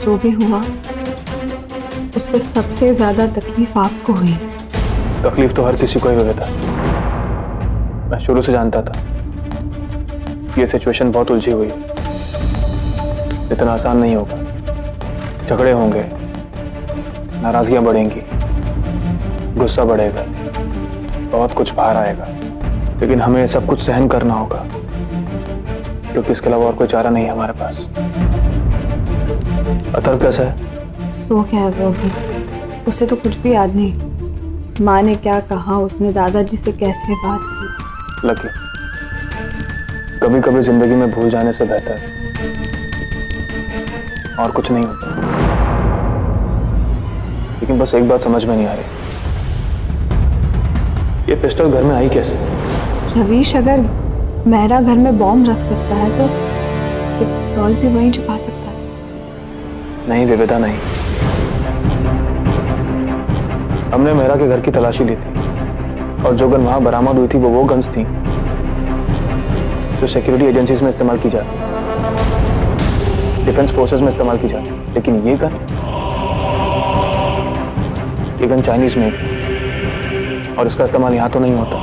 जो भी हुआ उससे सबसे ज्यादा तकलीफ आपको हुई। तकलीफ तो हर किसी को ही हुआ था। मैं शुरू से जानता था ये सिचुएशन बहुत उलझी हुई है, इतना आसान नहीं होगा। झगड़े होंगे, नाराजगियां बढ़ेंगी, गुस्सा बढ़ेगा, बहुत कुछ बाहर आएगा, लेकिन हमें सब कुछ सहन करना होगा क्योंकि इसके अलावा और कोई चारा नहीं है हमारे पास। अथर्व कैसा है? सो क्या है वो भी, उसे तो कुछ भी याद नहीं। माँ ने क्या कहा, उसने दादाजी से कैसे बात की। लकी, कभी कभी जिंदगी में भूल जाने से बेहतर और कुछ नहीं होता। लेकिन बस एक बात समझ में नहीं आ रही, ये पिस्टल घर में आई कैसे? रवीश, अगर मेरा घर में बॉम्ब रख सकता है तो ये पिस्तौल भी वहीं छुपा सकता है। नहीं विविधा, नहीं। हमने मेहरा के घर की तलाशी ली थी और जो गन वहां बरामद हुई थी वो गन्स थी जो सिक्योरिटी एजेंसीज में इस्तेमाल की जाती, डिफेंस फोर्सेस में इस्तेमाल की जाती। लेकिन ये गन चाइनीज में थी और इसका इस्तेमाल यहां तो नहीं होता।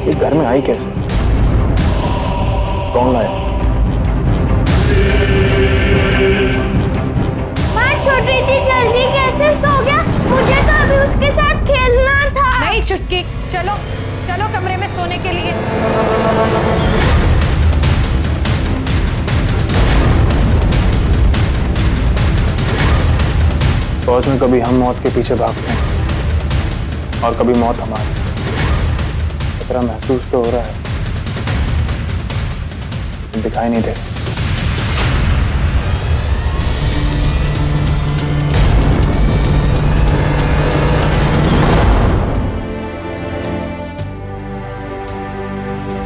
ये घर में आई कैसे? कौन लाया? मैं छोटी थी, जल्दी कैसे सो गया? मुझे तो अभी उसके साथ खेलना था। नहीं चुटकी, चलो चलो कमरे में सोने के लिए। फौज में कभी हम मौत के पीछे भागते हैं और कभी मौत हमारी। खतरा महसूस तो हो रहा है, दिखाई नहीं दे।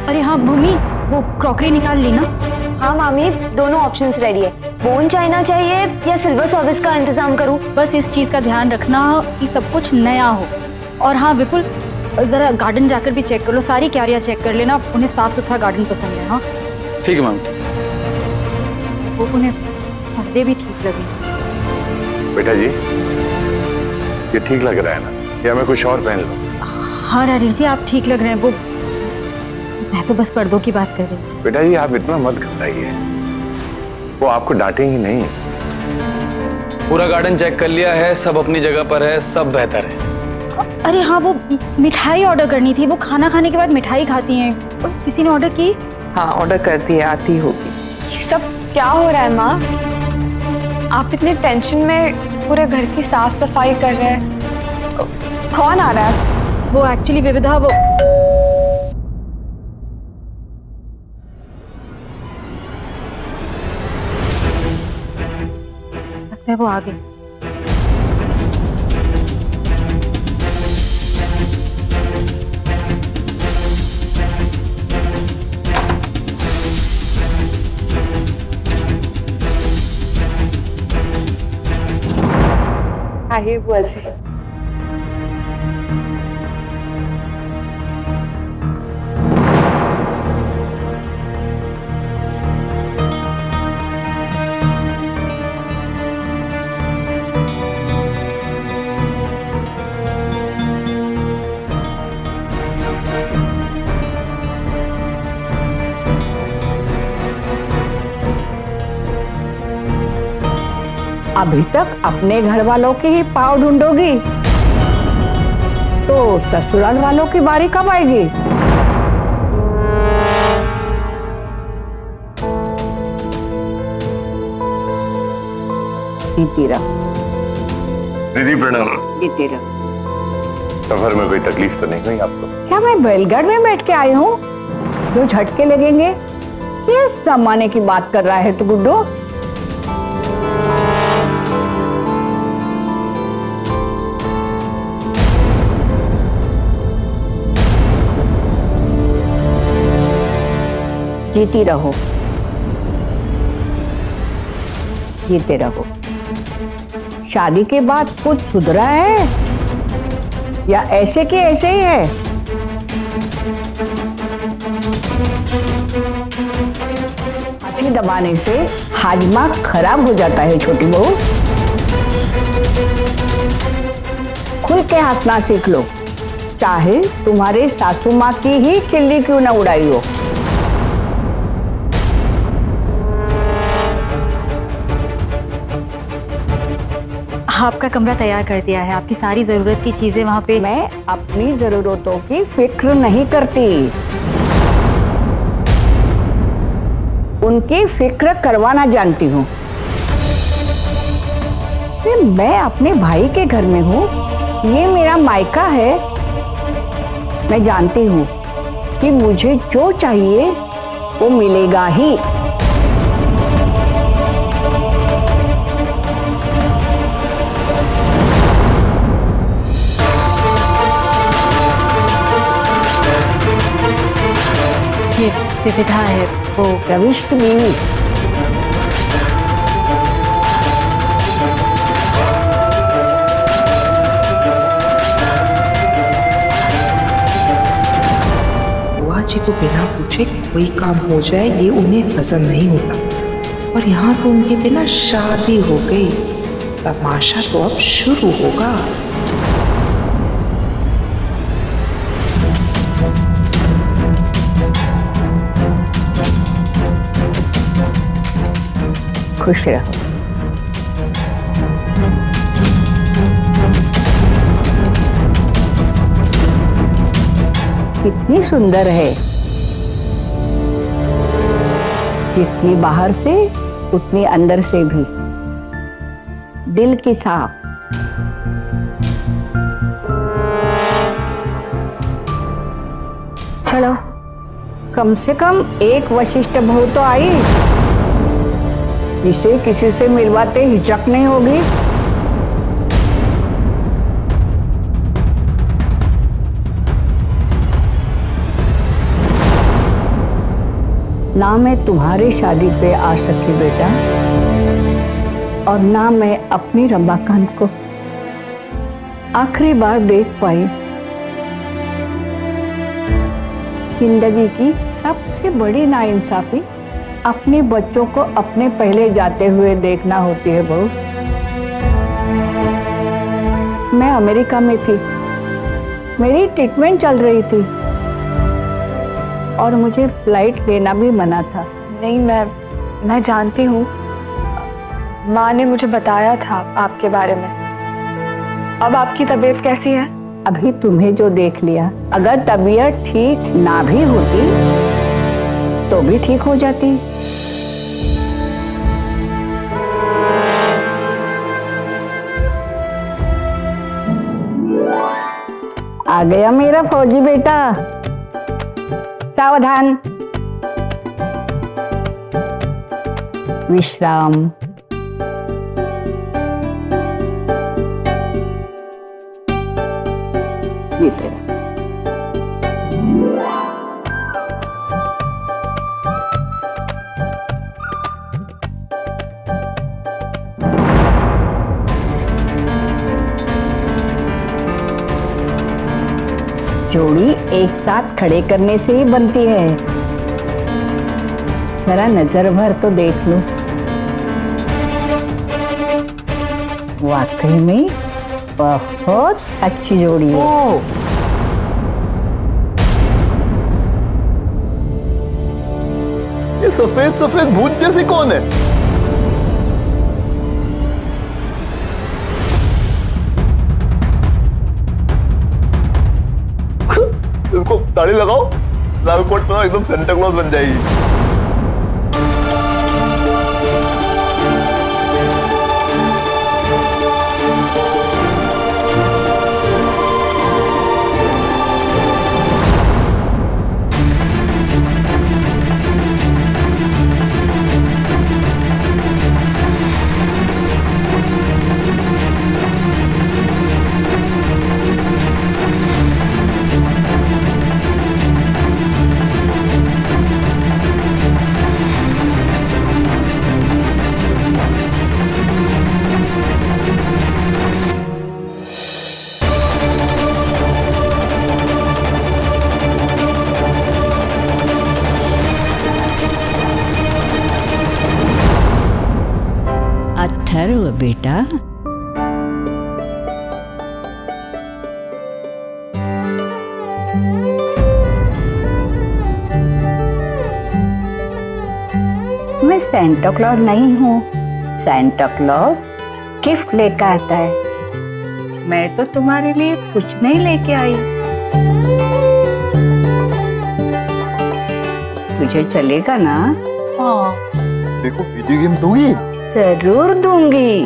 अरे हाँ भूमि, वो क्रॉकरी निकाल ली ना? हाँ मामी, दोनों ऑप्शंस रेडी है। बोन चाइना चाहिए या सिल्वर सर्विस का इंतजाम करूं? बस इस चीज का ध्यान रखना कि सब कुछ नया हो। और हाँ विपुल, जरा गार्डन जाकर भी चेक कर लो, सारी क्यारियां चेक कर लेना, उन्हें साफ सुथरा गार्डन पसंद है। हाँ ठीक है मैम। वो उन्हें पर्दे भी ठीक लगे। बेटा जी, ये ठीक लग रहा है ना, या मैं कुछ और पहन लूं? हाँ राजेश जी, आप ठीक लग रहे हैं। वो मैं तो बस पर्दों की बात कर रही हूँ। बेटा जी, आप इतना मत घबराइए, वो आपको डांटेंगी नहीं। पूरा गार्डन चेक कर लिया है, सब अपनी जगह पर है, सब बेहतर है। अरे हाँ, वो मिठाई ऑर्डर करनी थी, वो खाना खाने के बाद मिठाई खाती हैं। किसी ने ऑर्डर की? हाँ ऑर्डर कर दी है, आती होगी। ये सब क्या हो रहा है माँ? आप इतने टेंशन में पूरे घर की साफ सफाई कर रहे हैं। कौन आ रहा है? वो एक्चुअली विविधा, वो लगता है वो आ गई। आइए बुआ जी। अभी तक अपने घर वालों के ही पाँव ढूंढोगी तो ससुराल वालों की बारी कब आएगी? जीती रहो। दीदी प्रणाम। जीती रहो। सफर में कोई तकलीफ तो नहीं हुई आपको? क्या मैं बैलगाड़ी में बैठ के आई हूँ जो झटके लगेंगे? किस जमाने की बात कर रहा है तू गुड्डू? जीती रहो, जीते रहो। शादी के बाद कुछ सुधरा है या ऐसे के ऐसे ही है? मिर्ची दबाने से हाजमा खराब हो जाता है छोटी बहू। खुल के हंसना सीख लो, चाहे तुम्हारे सासू माँ की ही खिल्ली क्यों ना उड़ाई हो। आपका कमरा तैयार कर दिया है, आपकी सारी जरूरत की चीजें वहाँ पे। मैं अपनी जरूरतों की फिक्र नहीं करती, उनकी फिक्र करवाना जानती हूँ। मैं अपने भाई के घर में हूँ, ये मेरा मायका है। मैं जानती हूँ कि मुझे जो चाहिए वो मिलेगा ही। ये विविधा है वो प्रविष्ट बीवी। बुआ जी को बिना पूछे कोई काम हो जाए ये उन्हें पसंद नहीं होता, और यहाँ तो उनके बिना शादी हो गई। तमाशा तो अब शुरू होगा। खुश रहो। कितनी सुंदर है, जितनी बाहर से उतनी अंदर से भी, दिल की साफ। चलो, कम से कम एक वशिष्ठ बहू तो आई, जिसे किसी से मिलवाते हिचक नहीं होगी। ना मैं तुम्हारी शादी पे आ सकी बेटा, और ना मैं अपनी रमाकांत को आखिरी बार देख पाई। जिंदगी की सबसे बड़ी नाइंसाफी अपने बच्चों को अपने पहले जाते हुए देखना होती है बहू। मैं अमेरिका में थी, मेरी ट्रीटमेंट चल रही थी, और मुझे फ्लाइट लेना भी मना था। नहीं, मैं जानती हूँ, माँ ने मुझे बताया था आपके बारे में। अब आपकी तबीयत कैसी है? अभी तुम्हें जो देख लिया, अगर तबीयत ठीक ना भी होती तो भी ठीक हो जाती। आ गया मेरा फौजी बेटा। सावधान, विश्राम। ये तेरा। जोड़ी एक साथ खड़े करने से ही बनती है। जरा नजर भर तो देख लो, वाकई में बहुत अच्छी जोड़ी है। ये सफेद सफेद भूत जैसी कौन है? इसको दाढ़ी लगाओ, लाल कोट पहनाओ, एकदम सेंटा क्लॉज बन जाएगी। बेटा। मैं सेंटा क्लॉज नहीं हूँ। सेंटा क्लॉज गिफ्ट लेकर आता है। मैं तो तुम्हारे लिए कुछ नहीं लेके आई। तुझे चलेगा ना? हाँ। देखो वीडियो गेम दोगी? जरूर दूंगी,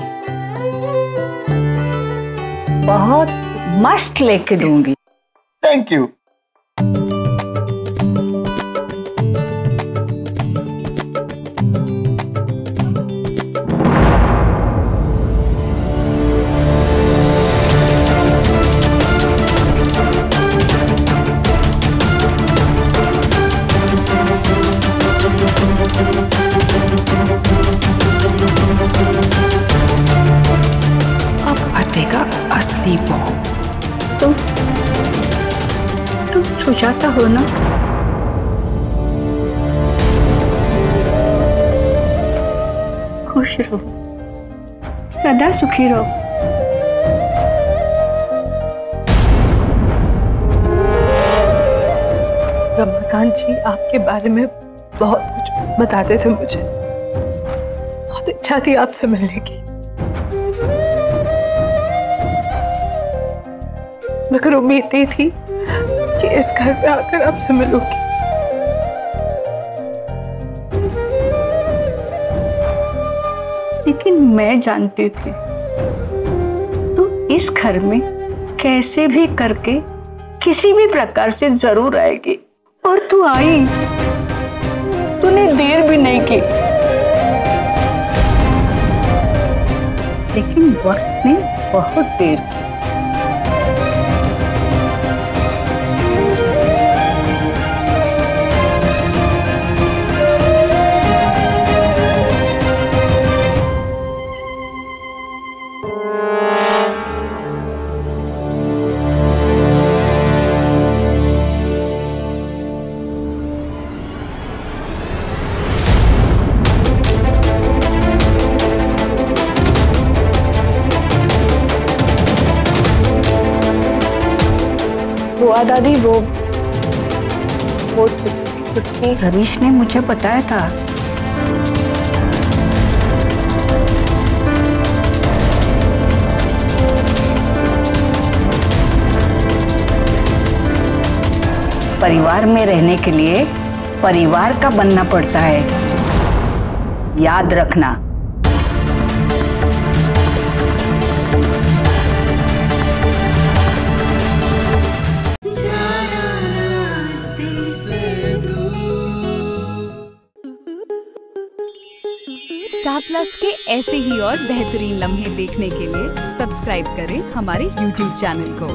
बहुत मस्त लेके दूंगी। Thank you. असली बॉम्ब। तुम सुजाता हो ना? खुश रहो, सदा सुखी रहो। रमाकांत जी आपके बारे में बहुत कुछ बताते थे मुझे। बहुत इच्छा थी आपसे मिलने की, मगर उम्मीद नहीं थी कि इस घर पे आकर आपसे मिलूंगी। लेकिन मैं जानती थी तू इस घर में कैसे भी करके किसी भी प्रकार से जरूर आएगी, और तू आई। तूने देर भी नहीं की, लेकिन वक्त ने बहुत देर की। बुआ दादी वो छुट्टी रवीश ने मुझे बताया था। परिवार में रहने के लिए परिवार का बनना पड़ता है, याद रखना। स्टार प्लस के ऐसे ही और बेहतरीन लम्हे देखने के लिए सब्सक्राइब करें हमारे YouTube चैनल को।